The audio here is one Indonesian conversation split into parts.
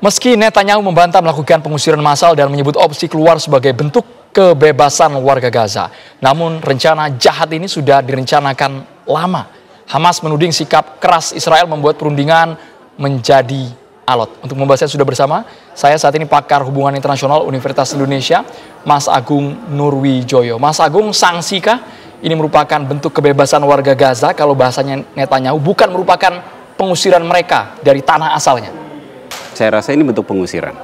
Meski Netanyahu membantah melakukan pengusiran massal dan menyebut opsi keluar sebagai bentuk kebebasan warga Gaza, namun rencana jahat ini sudah direncanakan lama. Hamas menuding sikap keras Israel membuat perundingan menjadi alot. Untuk membahasnya sudah bersama saya saat ini pakar hubungan internasional Universitas Indonesia, Mas Agung Nurwijoyo. Mas Agung, sangsikah ini merupakan bentuk kebebasan warga Gaza kalau bahasanya Netanyahu, bukan merupakan pengusiran mereka dari tanah asalnya? Saya rasa ini bentuk pengusiran.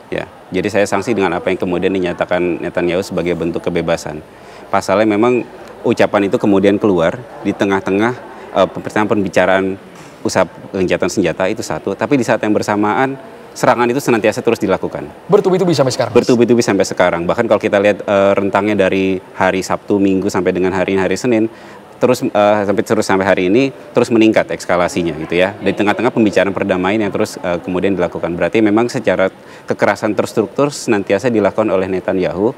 Ya, jadi saya sanksi dengan apa yang kemudian dinyatakan Netanyahu sebagai bentuk kebebasan. Pasalnya memang ucapan itu kemudian keluar di tengah-tengah pembicaraan usaha gencatan senjata, itu satu. Tapi di saat yang bersamaan serangan itu senantiasa terus dilakukan. Bertubi-tubi sampai sekarang. Bertubi-tubi sampai sekarang. Bahkan kalau kita lihat rentangnya dari hari Sabtu, Minggu sampai dengan hari Senin, terus sampai hari ini terus meningkat eskalasinya gitu ya. Di tengah-tengah pembicaraan perdamaian yang terus kemudian dilakukan. Berarti memang secara kekerasan terstruktur senantiasa dilakukan oleh Netanyahu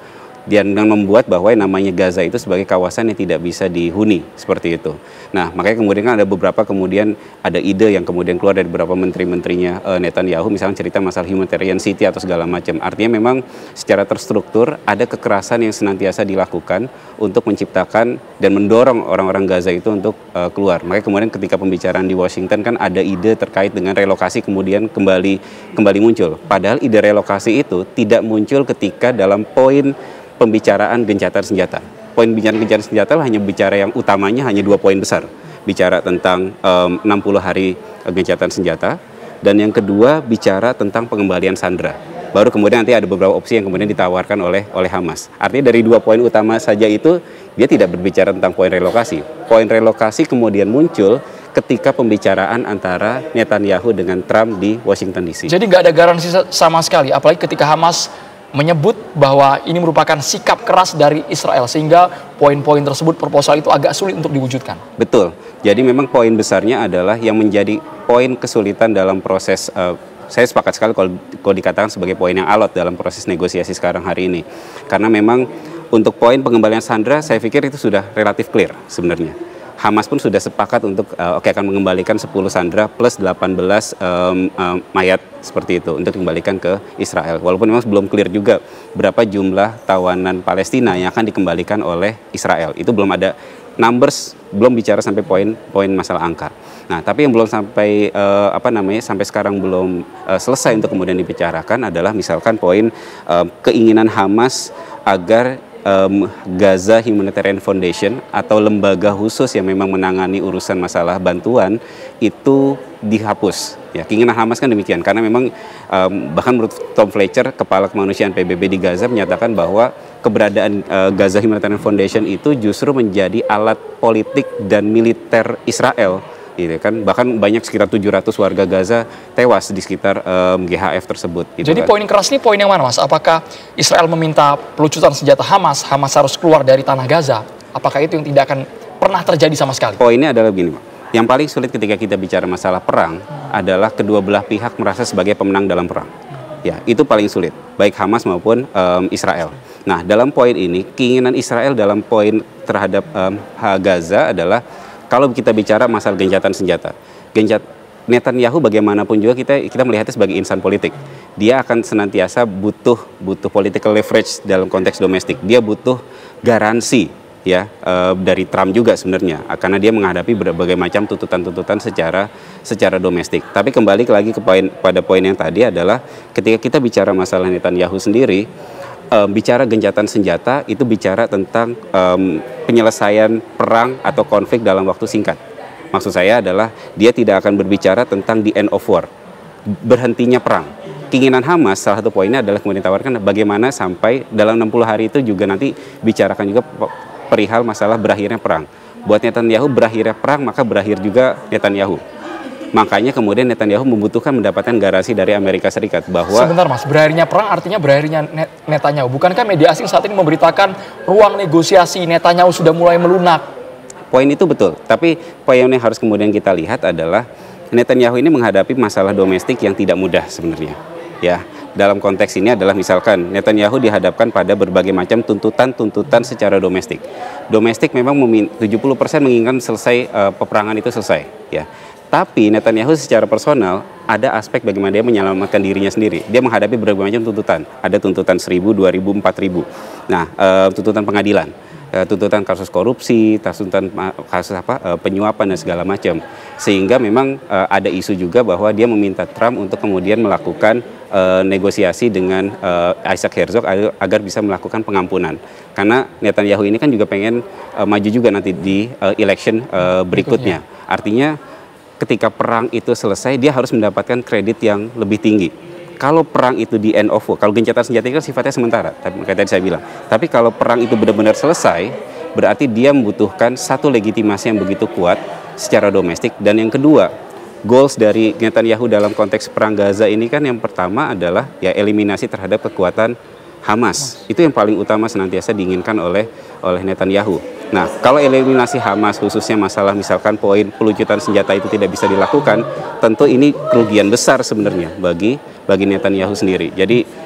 dan membuat bahwa yang namanya Gaza itu sebagai kawasan yang tidak bisa dihuni seperti itu. Nah, makanya kemudian kan ada ide yang kemudian keluar dari beberapa menteri-menterinya Netanyahu, misalnya cerita masalah humanitarian city atau segala macam. Artinya memang secara terstruktur ada kekerasan yang senantiasa dilakukan untuk menciptakan dan mendorong orang-orang Gaza itu untuk keluar. Makanya kemudian ketika pembicaraan di Washington kan ada ide terkait dengan relokasi kemudian kembali muncul. Padahal ide relokasi itu tidak muncul ketika dalam poin pembicaraan gencatan senjata. Poin pembicaraan gencatan senjata hanya bicara yang utamanya hanya 2 poin besar. Bicara tentang 60 hari gencatan senjata, dan yang kedua bicara tentang pengembalian sandera. Baru kemudian nanti ada beberapa opsi yang kemudian ditawarkan oleh Hamas. Artinya dari 2 poin utama saja itu dia tidak berbicara tentang poin relokasi. Poin relokasi kemudian muncul ketika pembicaraan antara Netanyahu dengan Trump di Washington DC. Jadi nggak ada garansi sama sekali, apalagi ketika Hamas menyebut bahwa ini merupakan sikap keras dari Israel, sehingga poin-poin tersebut, proposal itu agak sulit untuk diwujudkan. Betul. Jadi memang poin besarnya adalah yang menjadi poin kesulitan dalam proses, saya sepakat sekali kalau dikatakan sebagai poin yang alot dalam proses negosiasi sekarang hari ini. Karena memang untuk poin pengembalian sandera, saya pikir itu sudah relatif clear sebenarnya. Hamas pun sudah sepakat untuk akan mengembalikan 10 sandera plus 18 mayat seperti itu untuk dikembalikan ke Israel. Walaupun memang belum clear juga berapa jumlah tawanan Palestina yang akan dikembalikan oleh Israel. Itu belum ada numbers, belum bicara sampai poin masalah angka. Nah, tapi yang belum sampai sampai sekarang belum selesai untuk kemudian dibicarakan adalah misalkan poin keinginan Hamas agar Gaza Humanitarian Foundation atau lembaga khusus yang memang menangani urusan masalah bantuan itu dihapus. Ya, keinginan Hamas kan demikian, karena memang bahkan menurut Tom Fletcher, kepala kemanusiaan PBB di Gaza, menyatakan bahwa keberadaan Gaza Humanitarian Foundation itu justru menjadi alat politik dan militer Israel. Gitu kan, bahkan banyak sekitar 700 warga Gaza tewas di sekitar GHF tersebut. Gitu. Jadi poin keras ini poin yang mana, Mas? Apakah Israel meminta pelucutan senjata Hamas harus keluar dari tanah Gaza? Apakah itu yang tidak akan pernah terjadi sama sekali? Poinnya adalah begini, Pak. Yang paling sulit ketika kita bicara masalah perang adalah kedua belah pihak merasa sebagai pemenang dalam perang. Ya, itu paling sulit, baik Hamas maupun Israel. Nah, dalam poin ini, keinginan Israel dalam poin terhadap Gaza adalah kalau kita bicara masalah gencatan senjata, Netanyahu bagaimanapun juga kita melihatnya sebagai insan politik. Dia akan senantiasa butuh political leverage dalam konteks domestik. Dia butuh garansi ya dari Trump juga sebenarnya, karena dia menghadapi berbagai macam tuntutan-tuntutan secara domestik. Tapi kembali lagi pada poin yang tadi adalah ketika kita bicara masalah Netanyahu sendiri, bicara gencatan senjata itu bicara tentang penyelesaian perang atau konflik dalam waktu singkat. Maksud saya adalah dia tidak akan berbicara tentang the end of war, berhentinya perang. Keinginan Hamas salah satu poinnya adalah kemudian ditawarkan bagaimana sampai dalam 60 hari itu juga nanti bicarakan juga perihal masalah berakhirnya perang. Buat Netanyahu berakhirnya perang maka berakhir juga Netanyahu. Makanya kemudian Netanyahu membutuhkan mendapatkan garansi dari Amerika Serikat bahwa... Sebentar, Mas, berakhirnya perang artinya berakhirnya Netanyahu. Bukankah media asing saat ini memberitakan ruang negosiasi Netanyahu sudah mulai melunak? Poin itu betul, tapi poin yang harus kemudian kita lihat adalah Netanyahu ini menghadapi masalah domestik yang tidak mudah sebenarnya. Ya, dalam konteks ini adalah misalkan Netanyahu dihadapkan pada berbagai macam tuntutan secara domestik. Domestik memang 70% menginginkan selesai peperangan itu selesai, ya. Tapi Netanyahu secara personal ada aspek bagaimana dia menyelamatkan dirinya sendiri. Dia menghadapi berbagai macam tuntutan. Ada tuntutan 1.000, 2.000, 4.000. Nah, tuntutan pengadilan, tuntutan kasus korupsi, tuntutan kasus penyuapan dan segala macam. Sehingga memang ada isu juga bahwa dia meminta Trump untuk kemudian melakukan negosiasi dengan Isaac Herzog agar bisa melakukan pengampunan. Karena Netanyahu ini kan juga pengen maju juga nanti di election berikutnya. Artinya ketika perang itu selesai, dia harus mendapatkan kredit yang lebih tinggi. Kalau perang itu di end of war, kalau gencatan senjata itu kan sifatnya sementara, kayak tadi saya bilang. Tapi kalau perang itu benar-benar selesai, berarti dia membutuhkan satu legitimasi yang begitu kuat secara domestik. Dan yang kedua, goals dari Netanyahu dalam konteks perang Gaza ini kan yang pertama adalah ya eliminasi terhadap kekuatan Hamas. Itu yang paling utama senantiasa diinginkan oleh Netanyahu. Nah, kalau eliminasi Hamas, khususnya masalah misalkan poin pelucutan senjata itu tidak bisa dilakukan, tentu ini kerugian besar sebenarnya bagi Netanyahu sendiri. Jadi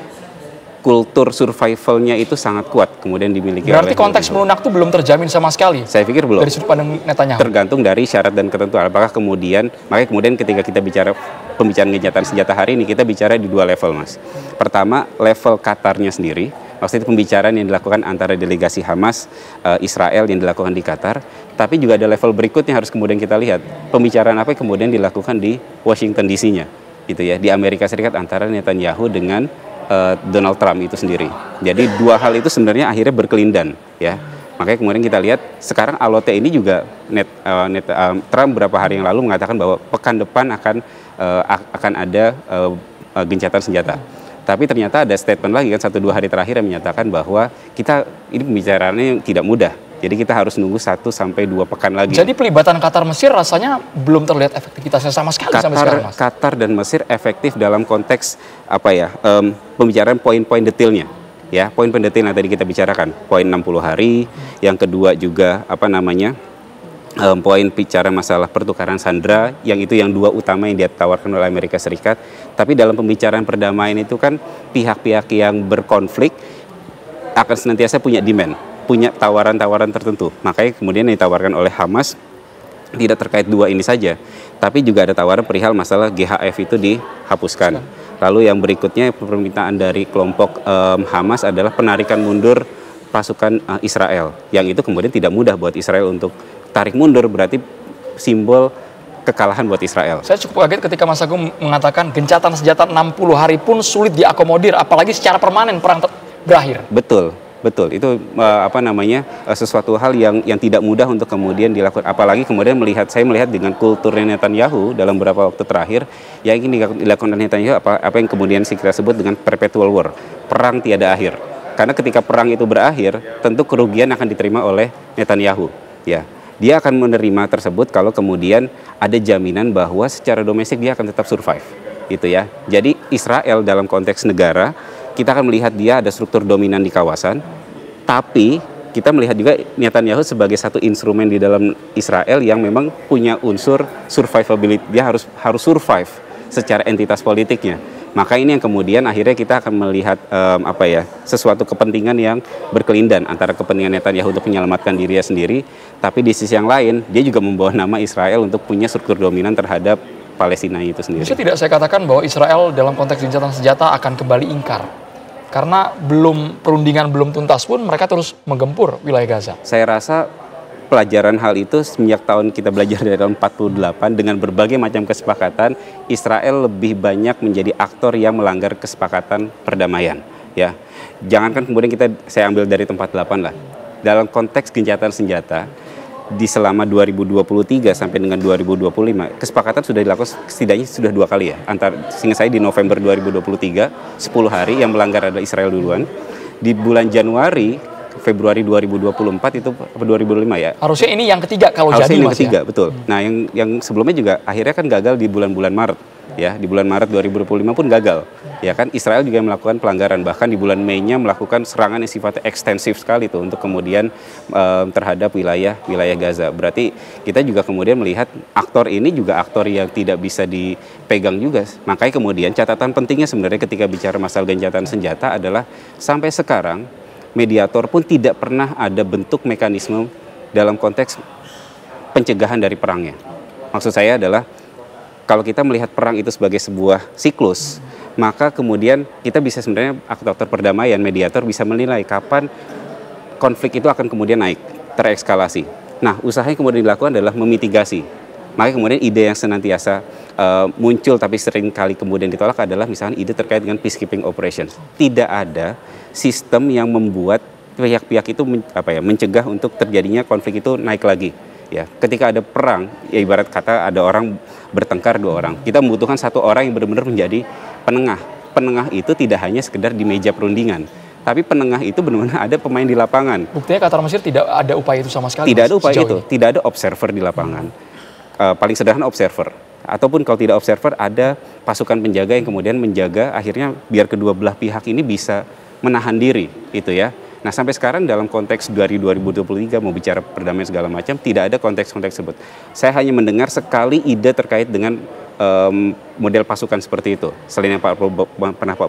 kultur survivalnya itu sangat kuat kemudian dimiliki. Berarti konteks melunak itu belum terjamin sama sekali? Saya pikir belum. Dari sudut pandang Netanyahu? Tergantung dari syarat dan ketentuan. Apakah makanya kemudian ketika kita bicara pembicaraan gencatan senjata hari ini, kita bicara di dua level, Mas. Pertama, level Qatarnya sendiri. Maksudnya pembicaraan yang dilakukan antara delegasi Hamas, Israel yang dilakukan di Qatar. Tapi juga ada level berikutnya harus kemudian kita lihat. Pembicaraan apa yang kemudian dilakukan di Washington DC-nya. Gitu ya, di Amerika Serikat antara Netanyahu dengan Donald Trump itu sendiri. Jadi dua hal itu sebenarnya akhirnya berkelindan, ya. Makanya kemudian kita lihat sekarang Alote ini juga Trump beberapa hari yang lalu mengatakan bahwa pekan depan akan ada gencatan senjata. Tapi ternyata ada statement lagi kan 1-2 hari terakhir yang menyatakan bahwa ini pembicaraannya tidak mudah. Jadi kita harus nunggu 1-2 pekan lagi. Jadi pelibatan Qatar Mesir rasanya belum terlihat efektivitasnya sama sekali sampai sekarang, Mas. Qatar dan Mesir efektif dalam konteks pembicaraan poin-poin detailnya. Ya, poin-poin detail yang tadi kita bicarakan, poin 60 hari, yang kedua juga poin bicara masalah pertukaran sandera, yang dua utama yang ditawarkan oleh Amerika Serikat. Tapi dalam pembicaraan perdamaian itu kan pihak-pihak yang berkonflik akan senantiasa punya demand, punya tawaran-tawaran tertentu. Makanya kemudian yang ditawarkan oleh Hamas tidak terkait dua ini saja, tapi juga ada tawaran perihal masalah GHF itu dihapuskan. Lalu yang berikutnya permintaan dari kelompok Hamas adalah penarikan mundur pasukan Israel, yang itu kemudian tidak mudah buat Israel untuk tarik mundur, berarti simbol kekalahan buat Israel. Saya cukup kaget ketika Mas Agung mengatakan gencatan senjata 60 hari pun sulit diakomodir, apalagi secara permanen perang berakhir. Betul. Itu sesuatu hal yang tidak mudah untuk kemudian dilakukan. Apalagi kemudian saya melihat dengan kulturnya Netanyahu dalam beberapa waktu terakhir, yang ingin dilakukan Netanyahu apa yang kemudian kita sebut dengan perpetual war, perang tiada akhir. Karena ketika perang itu berakhir, tentu kerugian akan diterima oleh Netanyahu. Ya, dia akan menerima tersebut kalau kemudian ada jaminan bahwa secara domestik dia akan tetap survive, gitu ya. Jadi Israel dalam konteks negara, kita akan melihat dia ada struktur dominan di kawasan, tapi kita melihat juga Netanyahu sebagai satu instrumen di dalam Israel yang memang punya unsur survivability. Dia harus survive secara entitas politiknya. Maka ini yang kemudian akhirnya kita akan melihat sesuatu kepentingan yang berkelindan antara kepentingan Netanyahu untuk menyelamatkan dirinya sendiri, tapi di sisi yang lain dia juga membawa nama Israel untuk punya struktur dominan terhadap Palestina itu sendiri. Bisa tidak saya katakan bahwa Israel dalam konteks gencatan senjata akan kembali ingkar? Karena perundingan belum tuntas pun mereka terus menggempur wilayah Gaza. Saya rasa pelajaran hal itu semenjak tahun kita belajar dari tahun 48 dengan berbagai macam kesepakatan, Israel lebih banyak menjadi aktor yang melanggar kesepakatan perdamaian. Ya, jangankan kemudian saya ambil dari tempat 8 lah. Dalam konteks gencatan senjata, di selama 2023 sampai dengan 2025 kesepakatan sudah dilakukan setidaknya sudah 2 kali ya, sehingga saya di November 2023 10 hari yang melanggar adalah Israel duluan, di bulan Februari 2024 itu 2005 ya. Harusnya ini yang ketiga kalau jadi, Mas. Ketiga, betul. Nah, yang sebelumnya juga akhirnya kan gagal di bulan-bulan Maret. Ya, di bulan Maret 2025 pun gagal. Ya kan, Israel juga melakukan pelanggaran, bahkan di bulan Mei-nya melakukan serangan yang sifatnya ekstensif sekali tuh untuk kemudian terhadap wilayah Gaza. Berarti kita juga kemudian melihat aktor ini juga aktor yang tidak bisa dipegang juga. Makanya kemudian catatan pentingnya sebenarnya ketika bicara masalah gencatan senjata adalah sampai sekarang mediator pun tidak pernah ada bentuk mekanisme dalam konteks pencegahan dari perangnya. Maksud saya adalah kalau kita melihat perang itu sebagai sebuah siklus, maka kemudian kita bisa sebenarnya aktor perdamaian, mediator bisa menilai kapan konflik itu akan kemudian naik, terekskalasi. Nah, usaha yang kemudian dilakukan adalah memitigasi. Maka kemudian ide yang senantiasa muncul tapi sering kali kemudian ditolak adalah misalnya ide terkait dengan peacekeeping operations. Tidak ada sistem yang membuat pihak-pihak itu mencegah untuk terjadinya konflik itu naik lagi. Ya, ketika ada perang, ya ibarat kata ada orang bertengkar 2 orang. Kita membutuhkan 1 orang yang benar-benar menjadi penengah. Penengah itu tidak hanya sekedar di meja perundingan, tapi penengah itu benar-benar ada pemain di lapangan. Buktinya Qatar Mesir tidak ada upaya itu sama sekali. Tidak ada upaya itu, tidak ada observer di lapangan. Paling sederhana observer. Ataupun kalau tidak observer, ada pasukan penjaga yang kemudian menjaga akhirnya biar kedua belah pihak ini bisa menahan diri, itu ya. Nah, sampai sekarang dalam konteks dari 2023 mau bicara perdamaian segala macam, tidak ada konteks-konteks tersebut. Saya hanya mendengar sekali ide terkait dengan model pasukan seperti itu. Selain yang Pak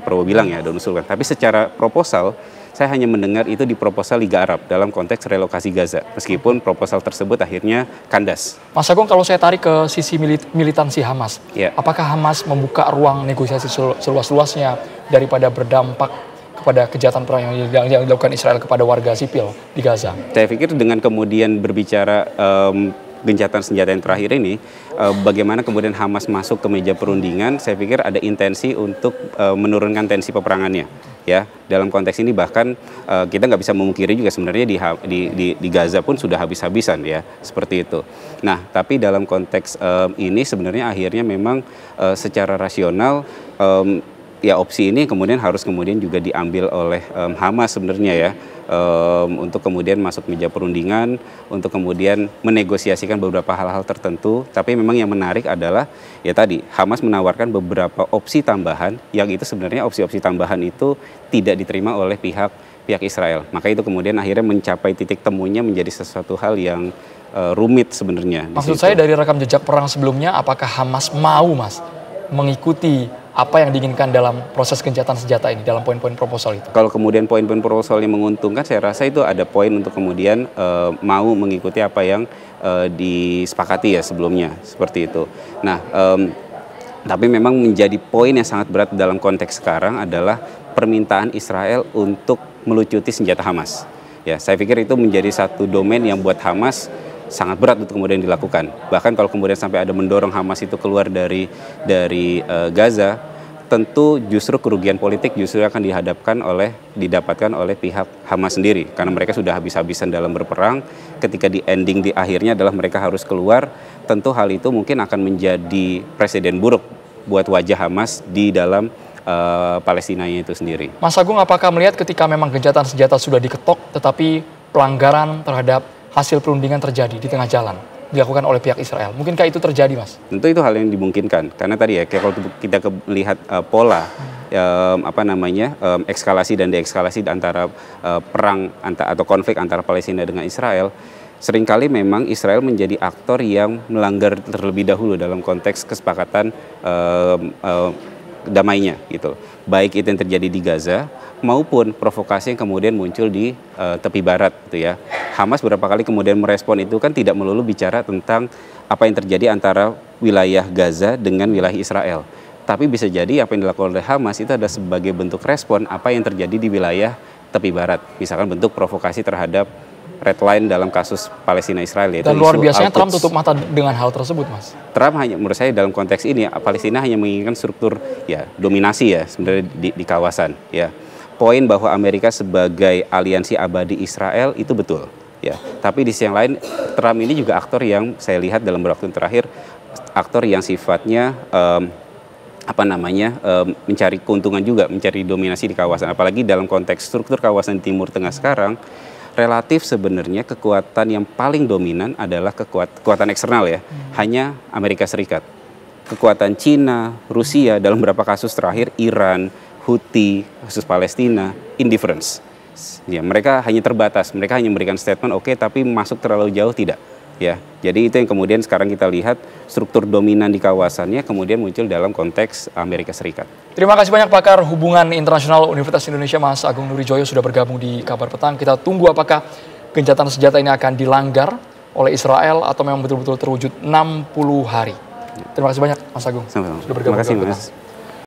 Prabowo bilang ya, dan usulkan. Tapi secara proposal, saya hanya mendengar itu di proposal Liga Arab dalam konteks relokasi Gaza. Meskipun proposal tersebut akhirnya kandas. Mas Agung, kalau saya tarik ke sisi militansi Hamas, apakah Hamas membuka ruang negosiasi seluas-luasnya daripada berdampak kepada kejahatan perang yang dilakukan Israel kepada warga sipil di Gaza? Saya pikir dengan kemudian berbicara gencatan senjata yang terakhir ini, bagaimana kemudian Hamas masuk ke meja perundingan, saya pikir ada intensi untuk menurunkan tensi peperangannya. Ya, dalam konteks ini bahkan kita nggak bisa memungkiri juga sebenarnya di Gaza pun sudah habis-habisan ya, seperti itu. Nah, tapi dalam konteks ini sebenarnya akhirnya memang secara rasional ya opsi ini kemudian harus juga diambil oleh Hamas sebenarnya ya, untuk kemudian masuk meja perundingan, untuk kemudian menegosiasikan beberapa hal-hal tertentu. Tapi memang yang menarik adalah ya tadi Hamas menawarkan beberapa opsi tambahan yang itu sebenarnya opsi-opsi tambahan itu tidak diterima oleh pihak Israel. Maka itu kemudian akhirnya mencapai titik temunya menjadi sesuatu hal yang rumit sebenarnya. Maksud saya dari rekam jejak perang sebelumnya, apakah Hamas mau mengikuti apa yang diinginkan dalam proses gencatan senjata ini, dalam poin-poin proposal itu? Kalau kemudian poin-poin proposalnya menguntungkan, saya rasa itu ada poin untuk kemudian mau mengikuti apa yang disepakati ya sebelumnya, seperti itu. Nah, tapi memang menjadi poin yang sangat berat dalam konteks sekarang adalah permintaan Israel untuk melucuti senjata Hamas. Ya, saya pikir itu menjadi satu domain yang buat Hamas sangat berat untuk kemudian dilakukan. Bahkan kalau kemudian sampai ada mendorong Hamas itu keluar dari Gaza, tentu justru kerugian politik justru akan didapatkan oleh pihak Hamas sendiri, karena mereka sudah habis-habisan dalam berperang. Ketika di akhirnya adalah mereka harus keluar, tentu hal itu mungkin akan menjadi presiden buruk buat wajah Hamas di dalam Palestinanya itu sendiri. Mas Agung, apakah melihat ketika memang gencatan senjata sudah diketok, tetapi pelanggaran terhadap hasil perundingan terjadi di tengah jalan dilakukan oleh pihak Israel? Mungkinkah itu terjadi, Mas? Tentu itu hal yang dimungkinkan, karena tadi ya kalau kita melihat pola ekskalasi dan deeskalasi antara perang atau konflik antara Palestina dengan Israel, seringkali memang Israel menjadi aktor yang melanggar terlebih dahulu dalam konteks kesepakatan damainya gitu. Baik itu yang terjadi di Gaza maupun provokasi yang kemudian muncul di tepi barat gitu ya. Hamas beberapa kali kemudian merespon itu kan tidak melulu bicara tentang apa yang terjadi antara wilayah Gaza dengan wilayah Israel. Tapi bisa jadi apa yang dilakukan oleh Hamas itu ada sebagai bentuk respon apa yang terjadi di wilayah tepi barat. Misalkan bentuk provokasi terhadap red line dalam kasus Palestina-Israel. Dan luar biasanya Trump tutup mata dengan hal tersebut, Mas. Trump hanya, menurut saya dalam konteks ini, Palestina hanya menginginkan struktur ya dominasi ya sebenarnya di kawasan. Ya, poin bahwa Amerika sebagai aliansi abadi Israel itu betul. Ya, tapi di sisi yang lain, Trump ini juga aktor yang saya lihat dalam beberapa waktu terakhir, aktor yang sifatnya mencari keuntungan juga, mencari dominasi di kawasan. Apalagi dalam konteks struktur kawasan Timur Tengah sekarang, relatif sebenarnya kekuatan yang paling dominan adalah kekuatan eksternal ya, hanya Amerika Serikat. Kekuatan Cina, Rusia, dalam beberapa kasus terakhir, Iran, Houthi, kasus Palestina, indifference. Ya, mereka hanya terbatas, mereka hanya memberikan statement oke, tapi masuk terlalu jauh tidak. Ya, jadi itu yang kemudian sekarang kita lihat struktur dominan di kawasannya kemudian muncul dalam konteks Amerika Serikat. Terima kasih banyak pakar hubungan internasional Universitas Indonesia Mas Agung Nurijoyo sudah bergabung di Kabar Petang. Kita tunggu apakah gencatan senjata ini akan dilanggar oleh Israel atau memang betul-betul terwujud 60 hari. Terima kasih banyak Mas Agung. Sama-sama. Sudah bergabung. Terima kasih dengan Mas. kita.